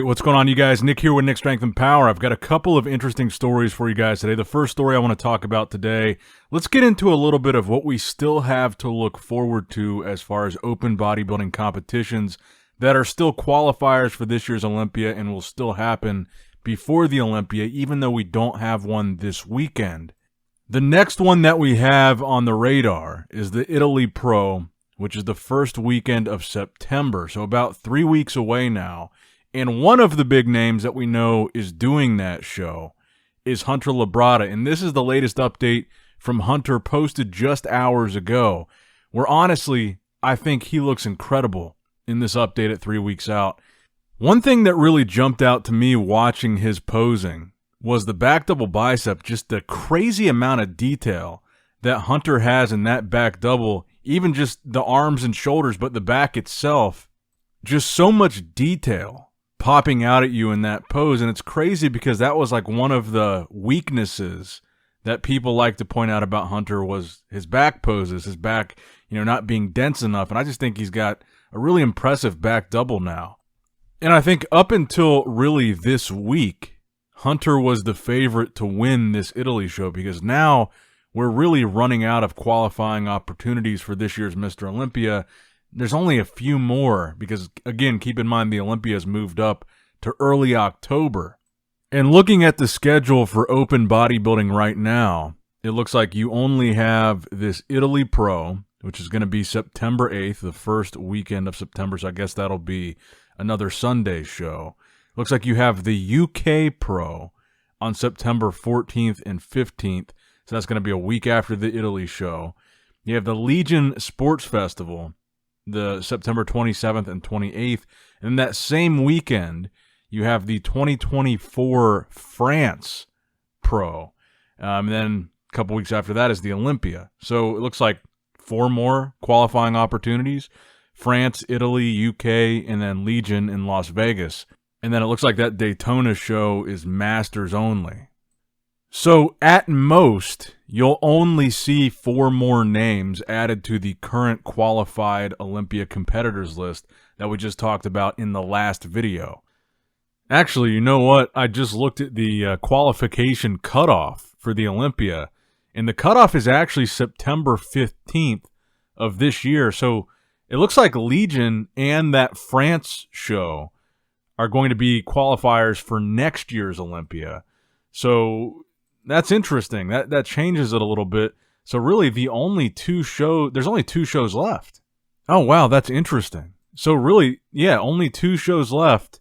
right, what's going on, you guys? Nick here with Nick Strength and Power. I've got a couple of interesting stories for you guys today. The first story I want to talk about today, let's get into a little bit of what we still have to look forward to as far as open bodybuilding competitions that are still qualifiers for this year's Olympia and will still happen before the Olympia, even though we don't have one this weekend. The next one that we have on the radar is the Italy Pro, which is the first weekend of September, so about 3 weeks away now. And one of the big names that we know is doing that show is Hunter Labrada. And this is the latest update from Hunter, posted just hours ago, where honestly, I think he looks incredible in this update at 3 weeks out. One thing that really jumped out to me watching his posing was the back double bicep, just the crazy amount of detail that Hunter has in that back double, even just the arms and shoulders, but the back itself, just so much detail popping out at you in that pose. And it's crazy because that was like one of the weaknesses that people like to point out about Hunter was his back poses, his back, not being dense enough. And I just think he's got a really impressive back double now. And I think up until really this week, Hunter was the favorite to win this Italy show because now we're really running out of qualifying opportunities for this year's Mr. Olympia. There's only a few more because, again, keep in mind the Olympia's moved up to early October. And looking at the schedule for open bodybuilding right now, it looks like you only have this Italy Pro, which is going to be September 8th, the first weekend of September, so I guess that'll be another Sunday show. Looks like you have the UK Pro on September 14th and 15th, so that's going to be a week after the Italy show. You have the Legion Sports Festival, the September 27th and 28th, and that same weekend, you have the 2024 France Pro. And then a couple weeks after that is the Olympia. So it looks like 4 more qualifying opportunities: France, Italy, UK, and then Legion in Las Vegas. And then it looks like that Daytona show is Masters only. So at most, you'll only see 4 more names added to the current qualified Olympia competitors list that we just talked about in the last video. Actually, you know what? I just looked at the qualification cutoff for the Olympia, and the cutoff is actually September 15th of this year. So it looks like Legion and that France show are going to be qualifiers for next year's Olympia. So that's interesting. That changes it a little bit. So really there's only 2 shows left. Oh, wow, that's interesting. So really, yeah, only 2 shows left.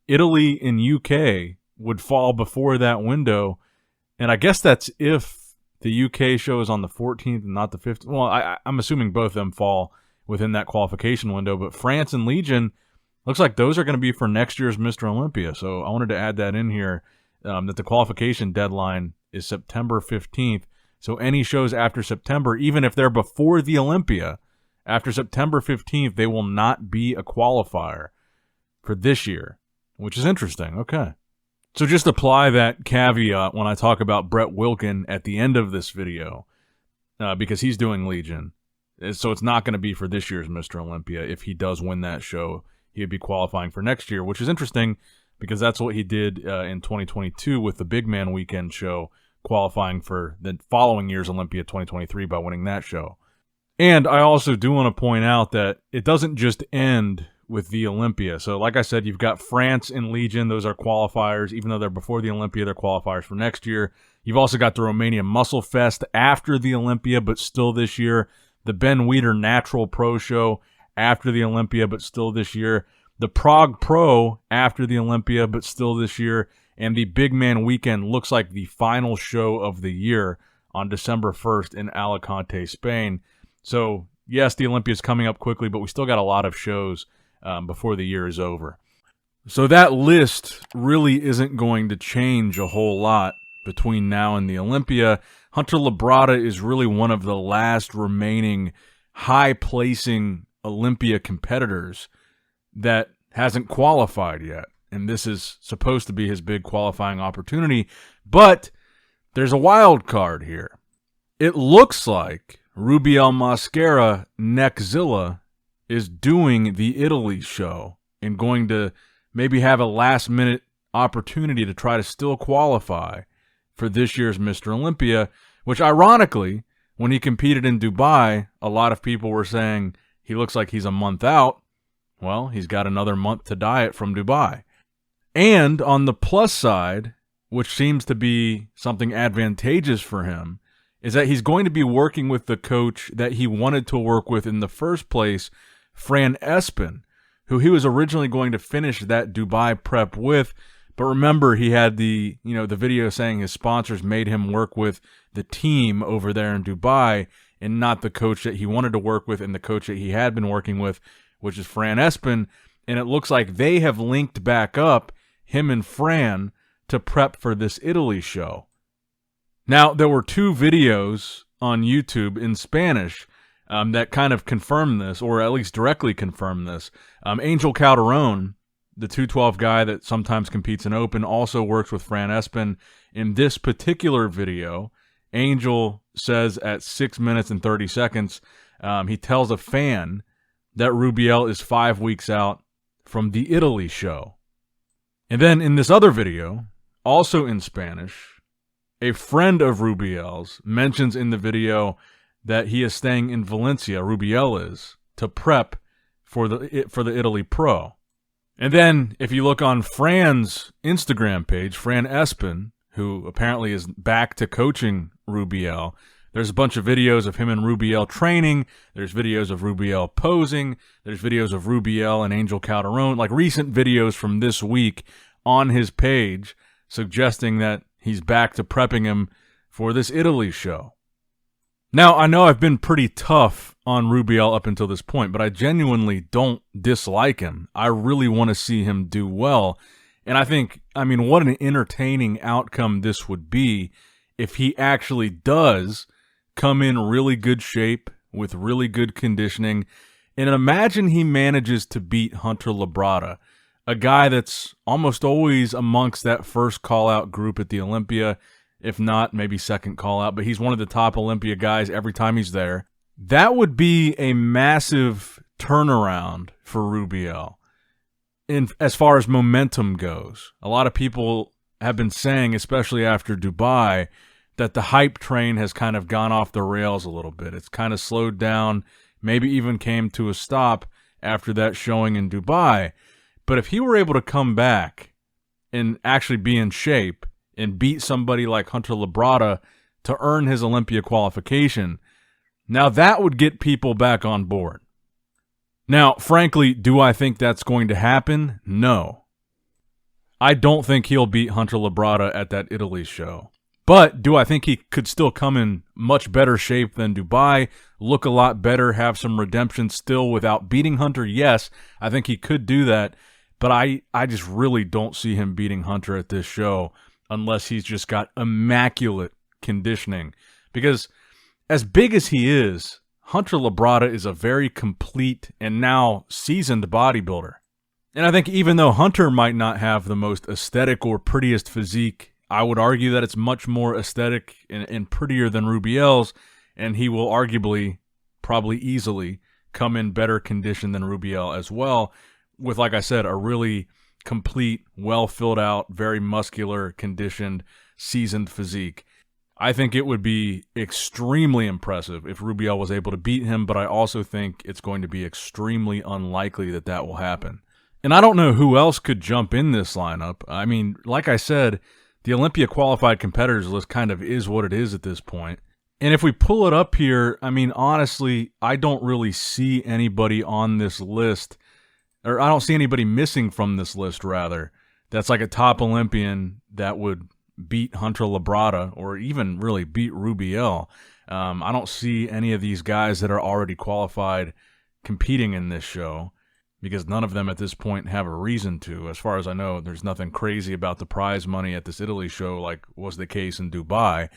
Italy and UK would fall before that window. And I guess that's if the UK show is on the 14th and not the 15th. Well, I'm assuming both of them fall within that qualification window. But France and Legion, looks like those are going to be for next year's Mr. Olympia. So I wanted to add that in here, that the qualification deadline is September 15th. So any shows after September, even if they're before the Olympia, after September 15th, they will not be a qualifier for this year, which is interesting. Okay. So just apply that caveat when I talk about Brett Wilkin at the end of this video, because he's doing Legion. So it's not going to be for this year's Mr. Olympia. If he does win that show, he would be qualifying for next year, which is interesting because that's what he did in 2022 with the Big Man Weekend show, qualifying for the following year's Olympia 2023 by winning that show. And I also do want to point out that it doesn't just end with the Olympia. So like I said, you've got France and Legion. Those are qualifiers. Even though they're before the Olympia, they're qualifiers for next year. You've also got the Romania Muscle Fest after the Olympia, but still this year. The Ben Weider Natural Pro Show after the Olympia, but still this year. The Prague Pro after the Olympia, but still this year. And the Big Man Weekend looks like the final show of the year on December 1st in Alicante, Spain. So, yes, the Olympia is coming up quickly, but we still got a lot of shows before the year is over. So that list really isn't going to change a whole lot between now and the Olympia. Hunter Labrada is really one of the last remaining high-placing Olympia competitors that hasn't qualified yet. And this is supposed to be his big qualifying opportunity. But there's a wild card here. It looks like Rubiel Mascara Neckzilla is doing the Italy show and going to maybe have a last-minute opportunity to try to still qualify for this year's Mr. Olympia, which ironically, when he competed in Dubai, a lot of people were saying he looks like he's a month out. Well, he's got another month to diet from Dubai. And on the plus side, which seems to be something advantageous for him, is that he's going to be working with the coach that he wanted to work with in the first place, Fran Espen, who he was originally going to finish that Dubai prep with. But remember, he had the video saying his sponsors made him work with the team over there in Dubai and not the coach that he wanted to work with and the coach that he had been working with, which is Fran Espen. And it looks like they have linked back up, him and Fran, to prep for this Italy show. Now, there were 2 videos on YouTube in Spanish that kind of confirm this, or at least directly confirm this. Angel Calderon, the 212 guy that sometimes competes in Open, also works with Fran Espen. In this particular video, Angel says at 6 minutes and 30 seconds, he tells a fan that Rubiel is 5 weeks out from the Italy show. And then in this other video, also in Spanish, a friend of Rubiel's mentions in the video that he is staying in Valencia, Rubiel is, to prep for the Italy Pro. And then if you look on Fran's Instagram page, Fran Espen, who apparently is back to coaching Rubiel, there's a bunch of videos of him and Rubiel training. There's videos of Rubiel posing. There's videos of Rubiel and Angel Calderon, like recent videos from this week on his page, suggesting that he's back to prepping him for this Italy show. Now, I know I've been pretty tough on Rubiel up until this point, but I genuinely don't dislike him. I really want to see him do well. And I mean, what an entertaining outcome this would be if he actually does come in really good shape with really good conditioning. And imagine he manages to beat Hunter Labrada, a guy that's almost always amongst that first call-out group at the Olympia, if not maybe second call-out, but he's one of the top Olympia guys every time he's there. That would be a massive turnaround for Rubiel as far as momentum goes. A lot of people have been saying, especially after Dubai, that the hype train has kind of gone off the rails a little bit. It's kind of slowed down, maybe even came to a stop after that showing in Dubai. But if he were able to come back and actually be in shape and beat somebody like Hunter Labrada to earn his Olympia qualification, now that would get people back on board. Now, frankly, do I think that's going to happen? No. I don't think he'll beat Hunter Labrada at that Italy show. But do I think he could still come in much better shape than Dubai, look a lot better, have some redemption still without beating Hunter? Yes, I think he could do that. But I just really don't see him beating Hunter at this show unless he's just got immaculate conditioning. Because as big as he is, Hunter Labrada is a very complete and now seasoned bodybuilder. And I think even though Hunter might not have the most aesthetic or prettiest physique, I would argue that it's much more aesthetic and prettier than Rubiel's, and he will arguably, probably easily, come in better condition than Rubiel as well, with, like I said, a really complete, well-filled out, very muscular, conditioned, seasoned physique. I think it would be extremely impressive if Rubiel was able to beat him, but I also think it's going to be extremely unlikely that that will happen. And I don't know who else could jump in this lineup. I mean, like I said, the Olympia qualified competitors list kind of is what it is at this point. And if we pull it up here, I mean, honestly, I don't really see anybody on this list, or I don't see anybody missing from this list, rather, that's like a top Olympian that would beat Hunter Labrada or even really beat Rubiel. I don't see any of these guys that are already qualified competing in this show, because none of them at this point have a reason to. As far as I know, there's nothing crazy about the prize money at this Italy show like was the case in Dubai.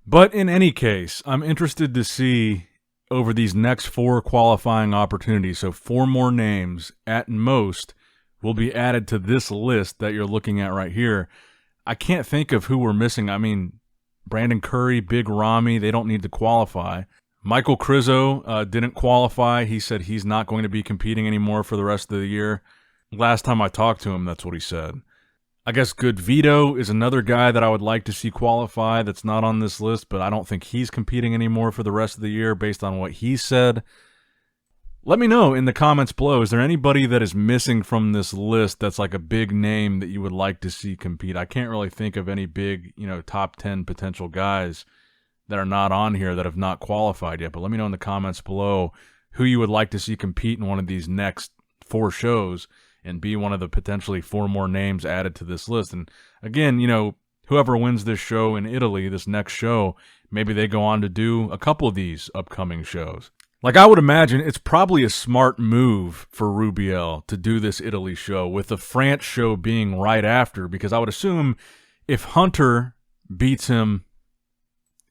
But in any case, I'm interested to see over these next 4 qualifying opportunities, so 4 more names at most will be added to this list that you're looking at right here. I can't think of who we're missing. I mean, Brandon Curry, Big Ramy, they don't need to qualify. Michael Krizo didn't qualify. He said he's not going to be competing anymore for the rest of the year. Last time I talked to him, that's what he said. I guess Good Vito is another guy that I would like to see qualify that's not on this list, but I don't think he's competing anymore for the rest of the year based on what he said. Let me know in the comments below, is there anybody that is missing from this list that's like a big name that you would like to see compete? I can't really think of any big, top 10 potential guys that are not on here that have not qualified yet, but let me know in the comments below who you would like to see compete in one of these next 4 shows and be one of the potentially 4 more names added to this list. And again, whoever wins this show in Italy, this next show, maybe they go on to do a couple of these upcoming shows. Like, I would imagine it's probably a smart move for Rubiel to do this Italy show with the France show being right after, because I would assume if Hunter beats him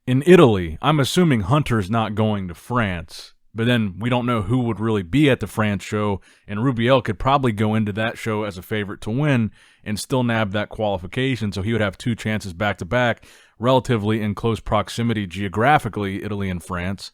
in Italy, I'm assuming Hunter's not going to France. But then we don't know who would really be at the France show, and Rubiel could probably go into that show as a favorite to win and still nab that qualification, so he would have 2 chances back-to-back, relatively in close proximity geographically, Italy and France.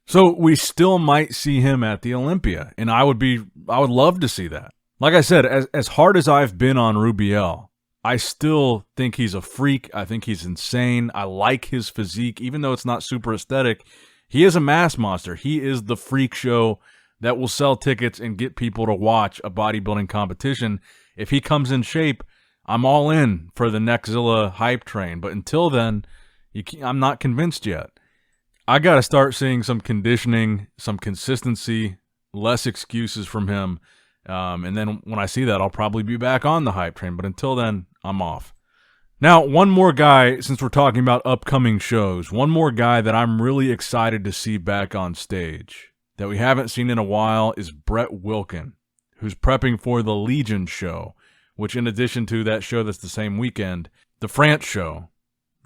So we still might see him at the Olympia, and I would love to see that. Like I said, as hard as I've been on Rubiel, I still think he's a freak. I think he's insane. I like his physique, even though it's not super aesthetic. He is a mass monster. He is the freak show that will sell tickets and get people to watch a bodybuilding competition. If he comes in shape, I'm all in for the Neckzilla hype train. But until then, I'm not convinced yet. I got to start seeing some conditioning, some consistency, less excuses from him. And then when I see that, I'll probably be back on the hype train. But until then, I'm off. Now, one more guy, since we're talking about upcoming shows, one more guy that I'm really excited to see back on stage that we haven't seen in a while is Brett Wilkin, who's prepping for the Legion show, which in addition to that show that's the same weekend, the France show,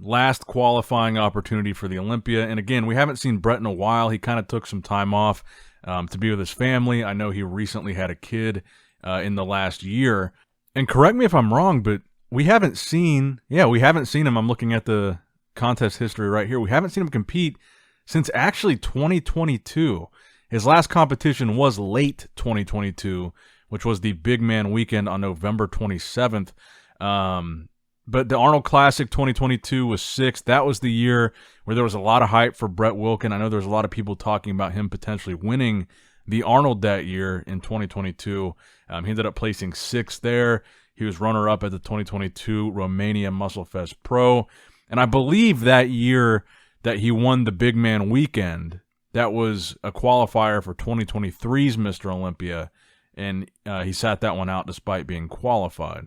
last qualifying opportunity for the Olympia. And again, we haven't seen Brett in a while. He kind of took some time off to be with his family. I know he recently had a kid in the last year. And correct me if I'm wrong, but we haven't seen him. I'm looking at the contest history right here. We haven't seen him compete since actually 2022. His last competition was late 2022, which was the Big Man Weekend on November 27th. But the Arnold Classic 2022 was 6th. That was the year where there was a lot of hype for Brett Wilkin. I know there was a lot of people talking about him potentially winning the Arnold that year in 2022. He ended up placing 6th there. He was runner-up at the 2022 Romania MuscleFest Pro. And I believe that year that he won the Big Man Weekend, that was a qualifier for 2023's Mr. Olympia. And he sat that one out despite being qualified.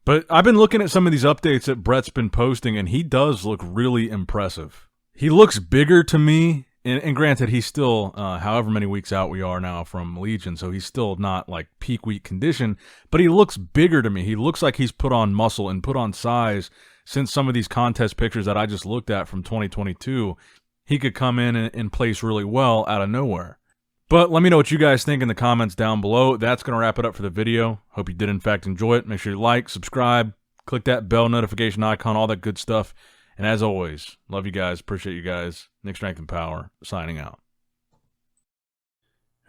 But I've been looking at some of these updates that Brett's been posting, and he does look really impressive. He looks bigger to me. And granted, he's still, however many weeks out we are now from Legion, so he's still not like peak week condition, but he looks bigger to me. He looks like he's put on muscle and put on size since some of these contest pictures that I just looked at from 2022. He could come in and place really well out of nowhere. But let me know what you guys think in the comments down below. That's going to wrap it up for the video. Hope you did in fact enjoy it. Make sure you like, subscribe, click that bell notification icon, all that good stuff. And as always, love you guys, appreciate you guys. Nick Strength and Power, signing out.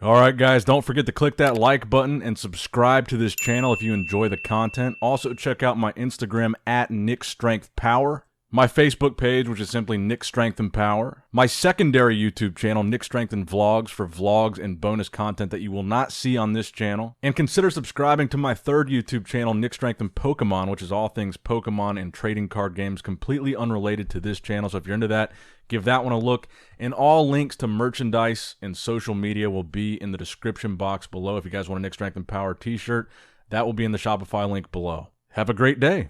All right, guys, don't forget to click that like button and subscribe to this channel if you enjoy the content. Also, check out my Instagram at NickStrengthPower. My Facebook page, which is simply Nick Strength and Power. My secondary YouTube channel, Nick Strength and Vlogs, for vlogs and bonus content that you will not see on this channel. And consider subscribing to my third YouTube channel, Nick Strength and Pokemon, which is all things Pokemon and trading card games, completely unrelated to this channel. So if you're into that, give that one a look. And all links to merchandise and social media will be in the description box below. If you guys want a Nick Strength and Power t-shirt, that will be in the Shopify link below. Have a great day.